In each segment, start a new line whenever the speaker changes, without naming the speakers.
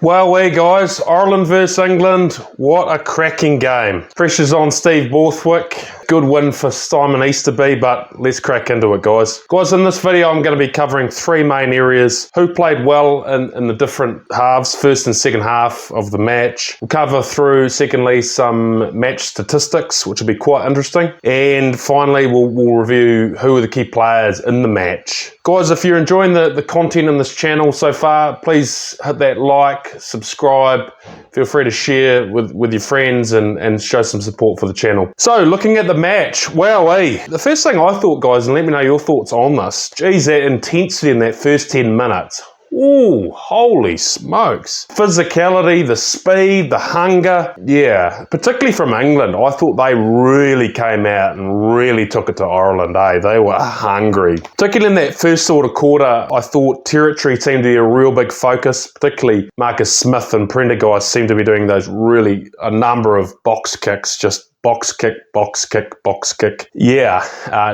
Well, hey guys, Ireland versus England, what a cracking game. Pressure's on Steve Borthwick. Good win for Simon Easterby, but let's crack into it, guys. Guys, in this video, I'm going to be covering three main areas. Who played well in the different halves, first and second half of the match. We'll cover through, secondly, some match statistics, which will be quite interesting. And finally, we'll review who are the key players in the match. Guys, if you're enjoying the content in this channel so far, please hit that like, subscribe, feel free to share with your friends and show some support for the channel. So, looking at the match, wowee. The first thing I thought, guys, and let me know your thoughts on this, geez, that intensity in that first 10 minutes. Ooh, holy smokes. Physicality, the speed, the hunger. Yeah, particularly from England. I thought they really came out and really took it to Ireland, eh? They were hungry. Particularly in that first sort of quarter, I thought territory seemed to be a real big focus. Particularly Marcus Smith and Prendergast seemed to be doing those a number of box kicks, just box kick, box kick, box kick. Yeah,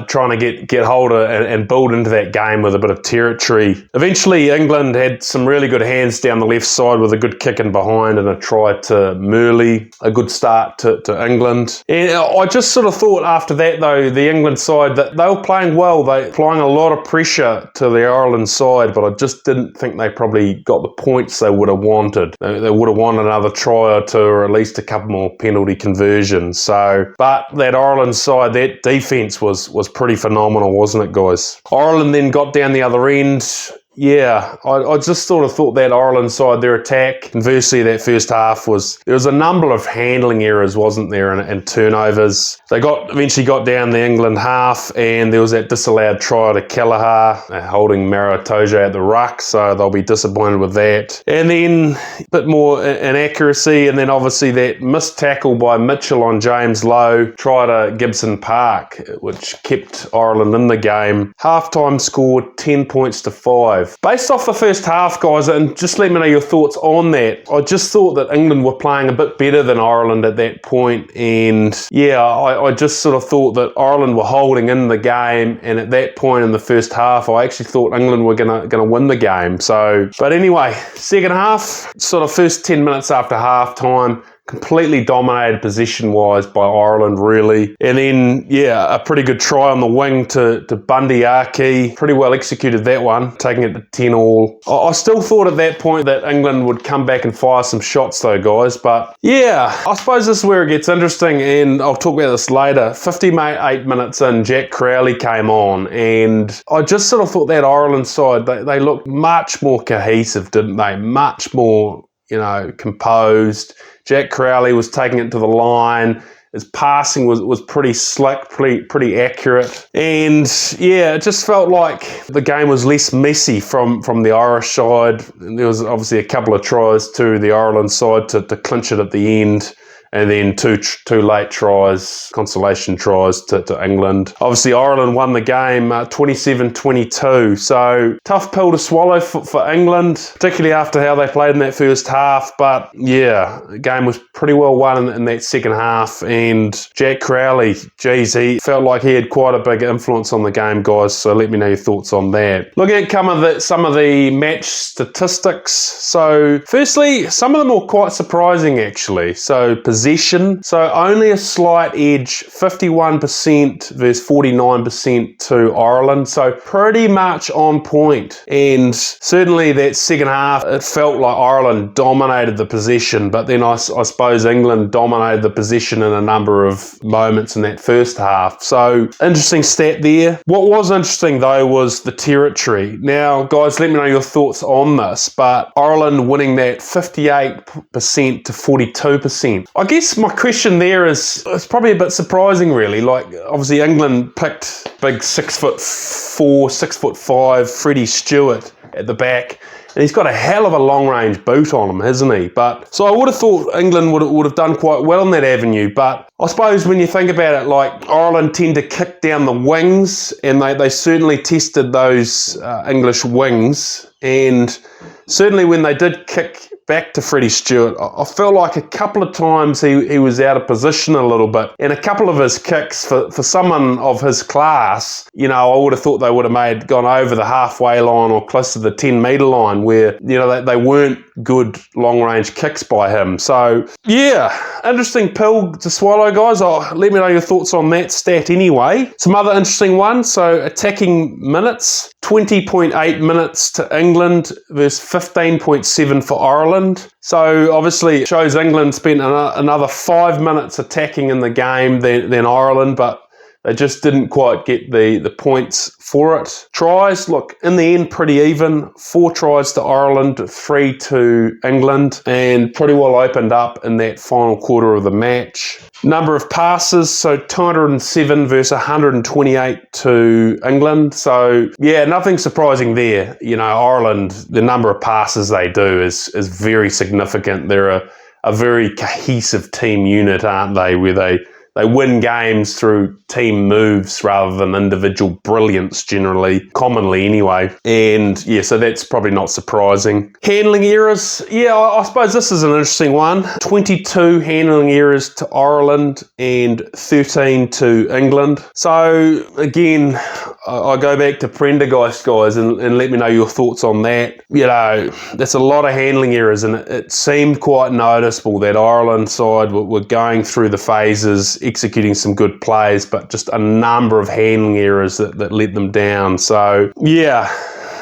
trying to get hold of and build into that game with a bit of territory. Eventually, England had some really good hands down the left side with a good kick in behind and a try to Murley. A good start to England. And I just sort of thought after that, though, the England side, that they were playing well. They were applying a lot of pressure to the Ireland side, but I just didn't think they probably got the points they would have wanted. They would have wanted another try or two, or at least a couple more penalty conversions. But that Ireland side, that defence was pretty phenomenal, wasn't it, guys? Ireland then got down the other end. Yeah, I just sort of thought that Ireland side, their attack, conversely, that first half there was a number of handling errors, wasn't there, and turnovers. They eventually got down the England half, and there was that disallowed try to Kelleher, holding Maratoja at the ruck, so they'll be disappointed with that. And then a bit more inaccuracy, and then obviously that missed tackle by Mitchell on James Lowe, try to Gibson Park, which kept Ireland in the game. Halftime score 10 points to 5. Based off the first half, guys, and just let me know your thoughts on that, I just thought that England were playing a bit better than Ireland at that point, and yeah, I just sort of thought that Ireland were holding in the game, and at that point in the first half, I actually thought England were gonna win the game. So, but anyway, second half, sort of first 10 minutes after half time, completely dominated position-wise by Ireland, really. And then, yeah, a pretty good try on the wing to Bundy Aki. Pretty well executed that one, taking it to 10-all. I still thought at that point that England would come back and fire some shots, though, guys. But, yeah, I suppose this is where it gets interesting, and I'll talk about this later. 58 minutes in, Jack Crowley came on, and I just sort of thought that Ireland side, they looked much more cohesive, didn't they? Much more, composed. Jack Crowley was taking it to the line. His passing was pretty slick, pretty accurate. And yeah, it just felt like the game was less messy from the Irish side. There was obviously a couple of tries to the Ireland side to clinch it at the end. And then two late tries, consolation tries to England. Obviously, Ireland won the game 27-22. So, tough pill to swallow for England, particularly after how they played in that first half. But, yeah, the game was pretty well won in that second half. And Jack Crowley, geez, he felt like he had quite a big influence on the game, guys. So, let me know your thoughts on that. Looking at some of the match statistics. So, firstly, some of them were quite surprising, actually. So, possession. So only a slight edge, 51% versus 49% to Ireland. So pretty much on point. And certainly that second half, it felt like Ireland dominated the possession, but then I suppose England dominated the possession in a number of moments in that first half. So interesting stat there. What was interesting though was the territory. Now, guys, let me know your thoughts on this, but Ireland winning that 58% to 42%. I guess my question there is, it's probably a bit surprising, really. Like, obviously, England picked big 6'4", 6'5" Freddie Stewart at the back. And he's got a hell of a long-range boot on him, hasn't he? But so I would have thought England would have done quite well in that avenue. But I suppose when you think about it, like Ireland tend to kick down the wings, and they certainly tested those English wings. And certainly when they did kick back to Freddie Stewart, I felt like a couple of times he was out of position a little bit. And a couple of his kicks, for someone of his class, I would have thought they would have gone over the halfway line or close to the 10-metre line where, they weren't good long-range kicks by him. So, yeah, interesting pill to swallow, guys. Let me know your thoughts on that stat anyway. Some other interesting ones. So, attacking minutes, 20.8 minutes to England versus 15.7 for Ireland. So, obviously, it shows England spent another 5 minutes attacking in the game than Ireland, but they just didn't quite get the points for it. Tries, look, in the end, pretty even. 4 tries to Ireland, 3 to England, and pretty well opened up in that final quarter of the match. Number of passes, so 207 versus 128 to England. So, yeah, nothing surprising there. Ireland, the number of passes they do is very significant. They're a very cohesive team unit, aren't they, where they win games through team moves rather than individual brilliance commonly anyway. And yeah, so that's probably not surprising. Handling errors, yeah, I suppose this is an interesting one. 22 handling errors to Ireland and 13 to England. So again, I go back to Prendergast, guys, and let me know your thoughts on that. That's a lot of handling errors, and it seemed quite noticeable that Ireland side were going through the phases, executing some good plays, but just a number of handling errors that let them down. So, yeah,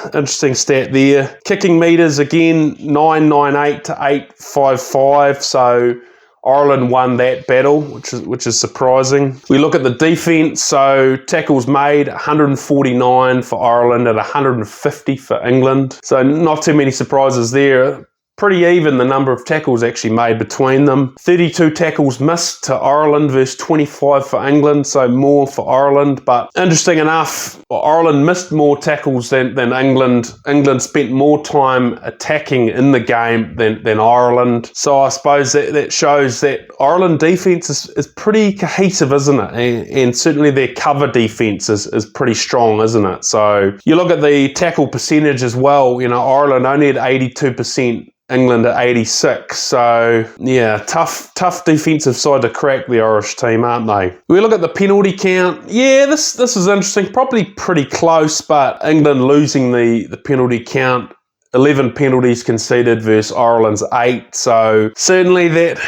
interesting stat there. Kicking meters, again, 998 to 855. So, Ireland won that battle, which is surprising. We look at the defence, so tackles made, 149 for Ireland and 150 for England. So not too many surprises there. Pretty even the number of tackles actually made between them. 32 tackles missed to Ireland versus 25 for England, so more for Ireland. But interesting enough, Ireland missed more tackles than England. England spent more time attacking in the game than Ireland. So I suppose that shows that Ireland defence is pretty cohesive, isn't it? And certainly their cover defence is pretty strong, isn't it? So you look at the tackle percentage as well. Ireland only had 82%. England at 86. So, yeah, tough defensive side to crack, the Irish team, aren't they? We look at the penalty count. Yeah, this is interesting. Probably pretty close, but England losing the penalty count. 11 penalties conceded versus Ireland's 8. So certainly that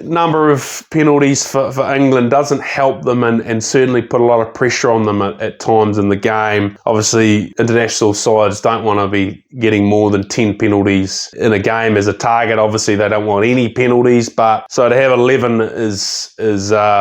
number of penalties for England doesn't help them and certainly put a lot of pressure on them at times in the game. Obviously, international sides don't want to be getting more than 10 penalties in a game as a target. Obviously, they don't want any penalties, but so to have 11 is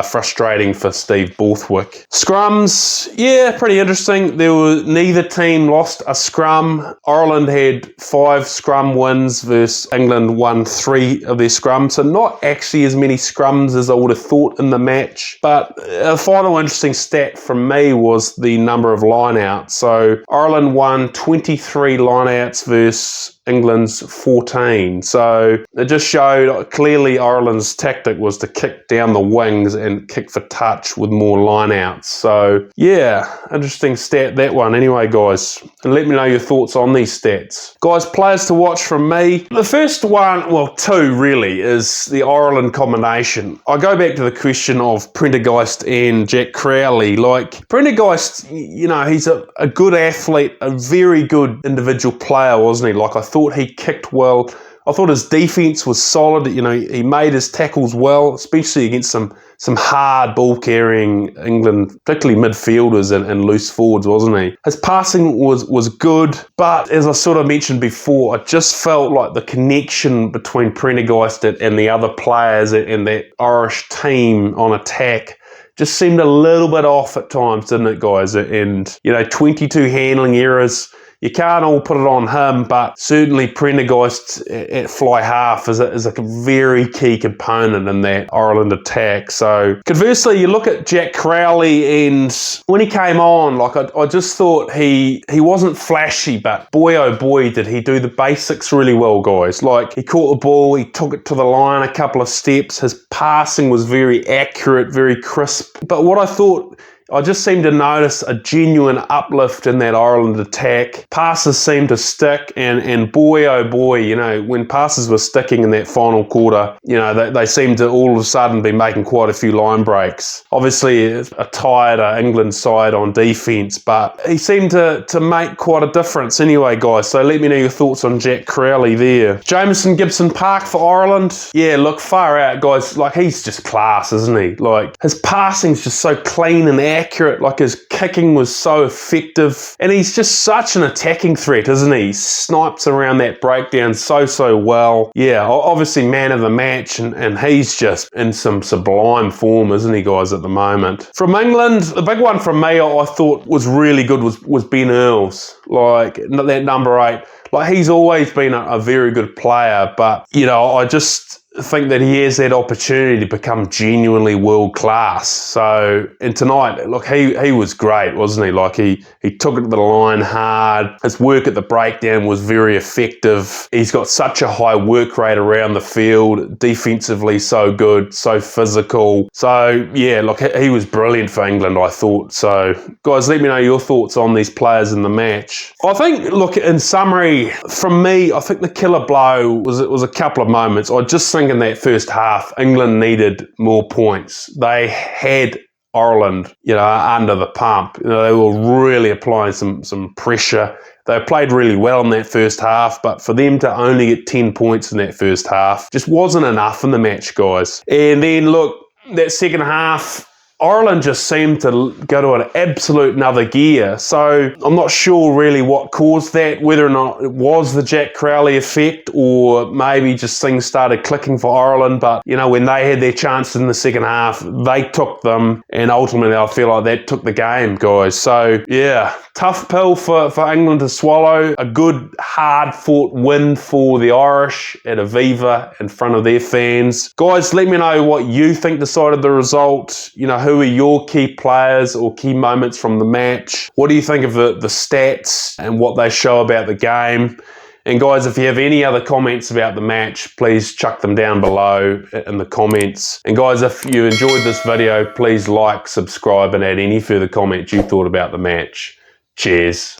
frustrating for Steve Borthwick. Scrums, yeah, pretty interesting. Neither team lost a scrum. Ireland had 5 scrum wins versus England won 3 of their scrums. So not actually as many scrums as I would have thought in the match. But a final interesting stat from me was the number of lineouts. So Ireland won 23 lineouts versus England's 14. So it just showed clearly Ireland's tactic was to kick down the wings and kick for touch with more lineouts. So yeah, interesting stat, that one. Anyway, guys, and let me know your thoughts on these stats. Guys, players to watch from me. The first one, well, 2 really, is the Ireland combination. I go back to the question of Prendergast and Jack Crowley. Like, Prendergast, he's a good athlete, a very good individual player, wasn't he? Like, I thought he kicked well. I thought his defence was solid. He made his tackles well, especially against some hard ball-carrying England, particularly midfielders and loose forwards, wasn't he? His passing was good, but as I sort of mentioned before, I just felt like the connection between Prendergast and the other players and that Irish team on attack just seemed a little bit off at times, didn't it, guys? And, 22 handling errors. You can't all put it on him, but certainly Prendergast at fly half is a very key component in that Ireland attack. So conversely, you look at Jack Crowley, and when he came on, like I just thought he wasn't flashy, but boy oh boy did he do the basics really well, guys. Like, he caught the ball, he took it to the line a couple of steps, his passing was very accurate, very crisp. But what I thought I just seemed to notice a genuine uplift in that Ireland attack. Passes seemed to stick, and boy, oh boy, you know, when passes were sticking in that final quarter, you know, they seemed to all of a sudden be making quite a few line breaks. Obviously, a tired England side on defence, but he seemed to make quite a difference anyway, guys. So let me know your thoughts on Jack Crowley there. Jameson Gibson Park for Ireland. Yeah, look, far out, guys. Like, he's just class, isn't he? Like, his passing's just so clean and accurate. Like, his kicking was so effective. And he's just such an attacking threat, isn't he? He snipes around that breakdown so well. Yeah, obviously man of the match, and he's just in some sublime form, isn't he, guys, at the moment. From England, the big one from me I thought was really good was Ben Earls. Like, that number 8. Like, he's always been a very good player, but, you know, I just think that he has that opportunity to become genuinely world class. So, and tonight, look, he was great, wasn't he? Like, he took it to the line hard. His work at the breakdown was very effective. He's got such a high work rate around the field, defensively so good, so physical. So, yeah, look, he was brilliant for England, I thought. So, guys, let me know your thoughts on these players in the match. I think, look, in summary, from me, I think the killer blow was a couple of moments. I just think in that first half, England needed more points. They had Ireland, you know, under the pump. You know, they were really applying some pressure. They played really well in that first half, but for them to only get 10 points in that first half just wasn't enough in the match, guys. And then, look, that second half, Ireland just seemed to go to an absolute another gear. So I'm not sure really what caused that, whether or not it was the Jack Crowley effect or maybe just things started clicking for Ireland. But, you know, when they had their chances in the second half, they took them, and ultimately I feel like that took the game, guys. So, yeah, tough pill for England to swallow. A good, hard-fought win for the Irish at Aviva in front of their fans. Guys, let me know what you think decided the result. You know, who are your key players or key moments from the match? What do you think of the stats and what they show about the game? And guys, if you have any other comments about the match, please chuck them down below in the comments. And guys, if you enjoyed this video, please like, subscribe, and add any further comments you thought about the match. Cheers.